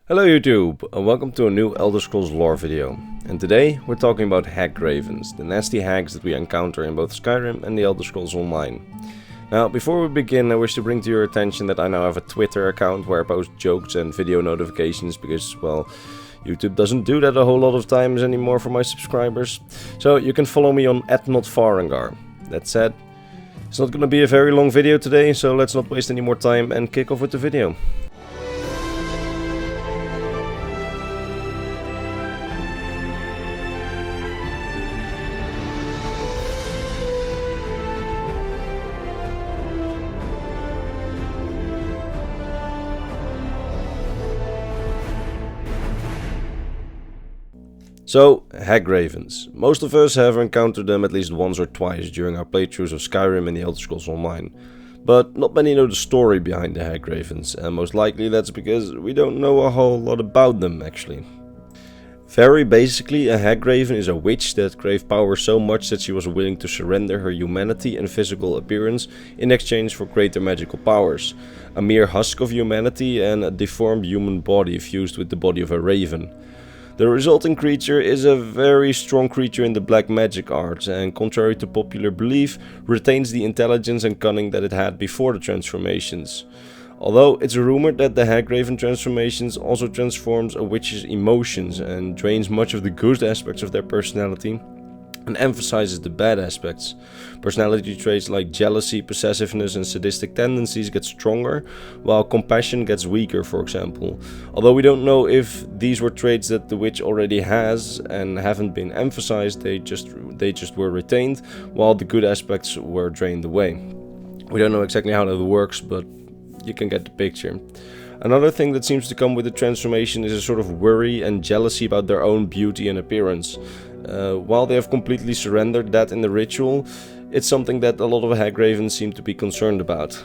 Hello YouTube, and welcome to a new Elder Scrolls lore video. And today we're talking about Hagravens, the nasty hags that we encounter in both Skyrim and the Elder Scrolls Online. Now, before we begin, I wish to bring to your attention that I now have a Twitter account where I post jokes and video notifications because, well, YouTube doesn't do that a whole lot of times anymore for my subscribers. So you can follow me on @notfarengar. That said, it's not gonna be a very long video today, so let's not waste any more time and kick off with the video. So, Hagravens. Most of us have encountered them at least once or twice during our playthroughs of Skyrim and the Elder Scrolls Online. But not many know the story behind the Hagravens, and most likely that's because we don't know a whole lot about them actually. Very basically, a Hagraven is a witch that craved power so much that she was willing to surrender her humanity and physical appearance in exchange for greater magical powers. A mere husk of humanity and a deformed human body fused with the body of a raven. The resulting creature is a very strong creature in the black magic arts and, contrary to popular belief, retains the intelligence and cunning that it had before the transformations. Although it's rumored that the Hagraven transformations also transforms a witch's emotions and drains much of the good aspects of their personality and emphasizes the bad aspects. Personality traits like jealousy, possessiveness and sadistic tendencies get stronger, while compassion gets weaker, for example. Although we don't know if these were traits that the witch already has and haven't been emphasized, they just were retained, while the good aspects were drained away. We don't know exactly how that works, but you can get the picture. Another thing that seems to come with the transformation is a sort of worry and jealousy about their own beauty and appearance. While they have completely surrendered that in the ritual, it's something that a lot of Hagravens seem to be concerned about.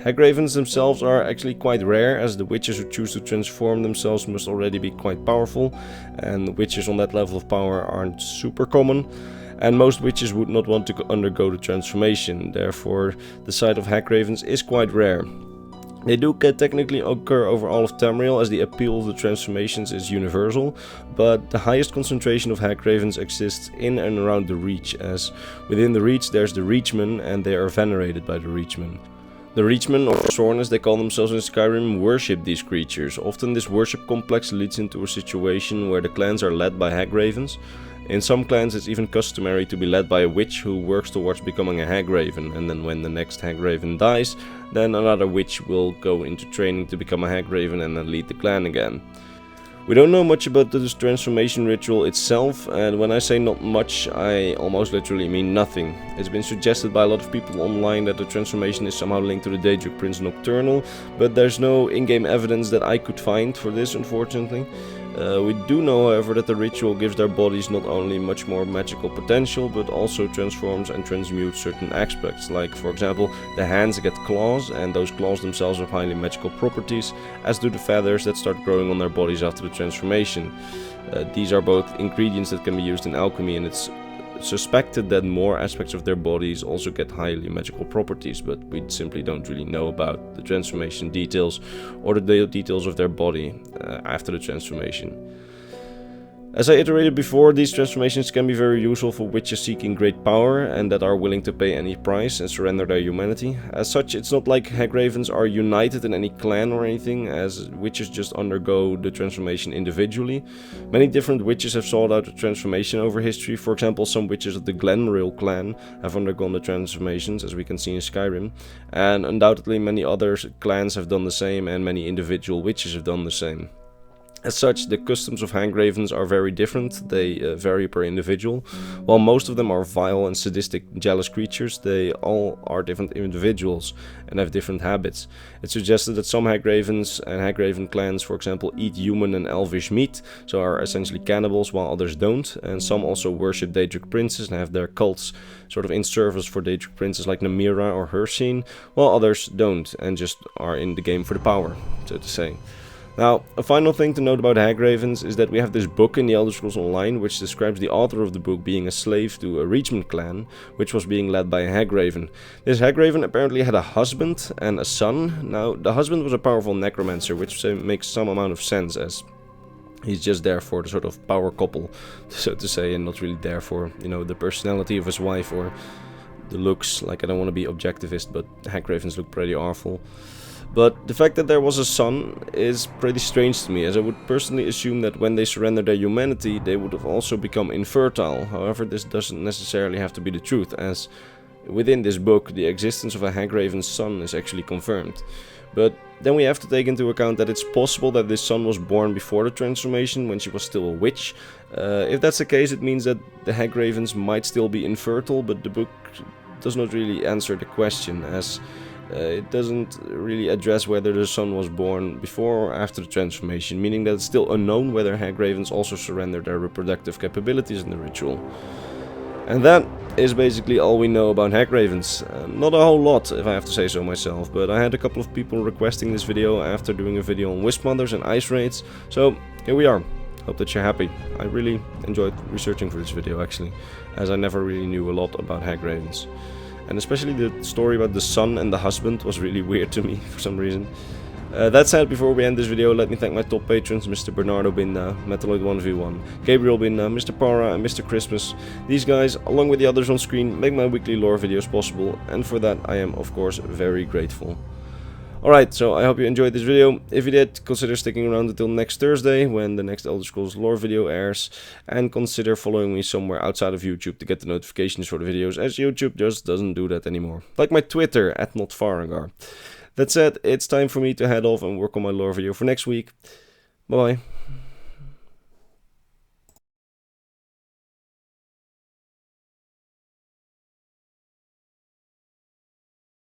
Hagravens themselves are actually quite rare, as the witches who choose to transform themselves must already be quite powerful, and witches on that level of power aren't super common, and most witches would not want to undergo the transformation. Therefore, the sight of Hagravens is quite rare. They do technically occur over all of Tamriel, as the appeal of the transformations is universal, but the highest concentration of Hagravens exists in and around the Reach, as within the Reach there's the Reachmen and they are venerated by the Reachmen. The Reachmen, or Sorn as they call themselves in Skyrim, worship these creatures. Often this worship complex leads into a situation where the clans are led by Hagravens. In some clans it's even customary to be led by a witch who works towards becoming a Hagraven, and then when the next Hagraven dies, then another witch will go into training to become a Hagraven and then lead the clan again. We don't know much about this transformation ritual itself, and when I say not much, I almost literally mean nothing. It's been suggested by a lot of people online that the transformation is somehow linked to the Daedric Prince Nocturnal, but there's no in-game evidence that I could find for this, unfortunately. We do know, however, that the ritual gives their bodies not only much more magical potential, but also transforms and transmutes certain aspects. Like, for example, the hands get claws, and those claws themselves have highly magical properties, as do the feathers that start growing on their bodies after the transformation. These are both ingredients that can be used in alchemy, and it's suspected that more aspects of their bodies also get highly magical properties, but we simply don't really know about the transformation details or the details of their body after the transformation. As I iterated before, these transformations can be very useful for witches seeking great power and that are willing to pay any price and surrender their humanity. As such, it's not like Hagravens are united in any clan or anything, as witches just undergo the transformation individually. Many different witches have sought out the transformation over history. For example, some witches of the Glenrail clan have undergone the transformations, as we can see in Skyrim, and undoubtedly many other clans have done the same, and many individual witches have done the same. As such, the customs of Hagravens are very different. They vary per individual. While most of them are vile and sadistic, jealous creatures, they all are different individuals and have different habits. It's suggested that some Hagravens and Hagraven clans, for example, eat human and elvish meat, so are essentially cannibals, while others don't. And some also worship Daedric princes and have their cults sort of in service for Daedric princes like Namira or Hircine, while others don't and just are in the game for the power, so to say. Now, a final thing to note about Hagravens is that we have this book in the Elder Scrolls Online which describes the author of the book being a slave to a Reachman clan, which was being led by a Hagraven. This Hagraven apparently had a husband and a son. Now, the husband was a powerful necromancer, which makes some amount of sense, as he's just there for the sort of power couple, so to say, and not really there for, you know, the personality of his wife or the looks. Like, I don't want to be objectivist, but Hagravens look pretty awful. But the fact that there was a son is pretty strange to me, as I would personally assume that when they surrendered their humanity, they would have also become infertile. However, this doesn't necessarily have to be the truth, as within this book, the existence of a Hagraven's son is actually confirmed. But then we have to take into account that it's possible that this son was born before the transformation, when she was still a witch. If that's the case, it means that the Hagravens might still be infertile, but the book does not really answer the question, as it doesn't really address whether the son was born before or after the transformation, meaning that it's still unknown whether Hagravens also surrendered their reproductive capabilities in the ritual. And that is basically all we know about Hagravens. Not a whole lot, if I have to say so myself, but I had a couple of people requesting this video after doing a video on Wisp Mothers and Ice Raids, so here we are. Hope that you're happy. I really enjoyed researching for this video, actually, as I never really knew a lot about Hagravens. And especially the story about the son and the husband was really weird to me for some reason. That said, before we end this video, let me thank my top patrons, Mr. Bernardo Binda, Metaloid1v1, Gabriel Binda, Mr. Para and Mr. Christmas. These guys, along with the others on screen, make my weekly lore videos possible, and for that I am of course very grateful. Alright, so I hope you enjoyed this video. If you did, consider sticking around until next Thursday, when the next Elder Scrolls lore video airs, and consider following me somewhere outside of YouTube to get the notifications for the videos, as YouTube just doesn't do that anymore. Like my Twitter, @NotFarengar. That said, it's time for me to head off and work on my lore video for next week. Bye bye.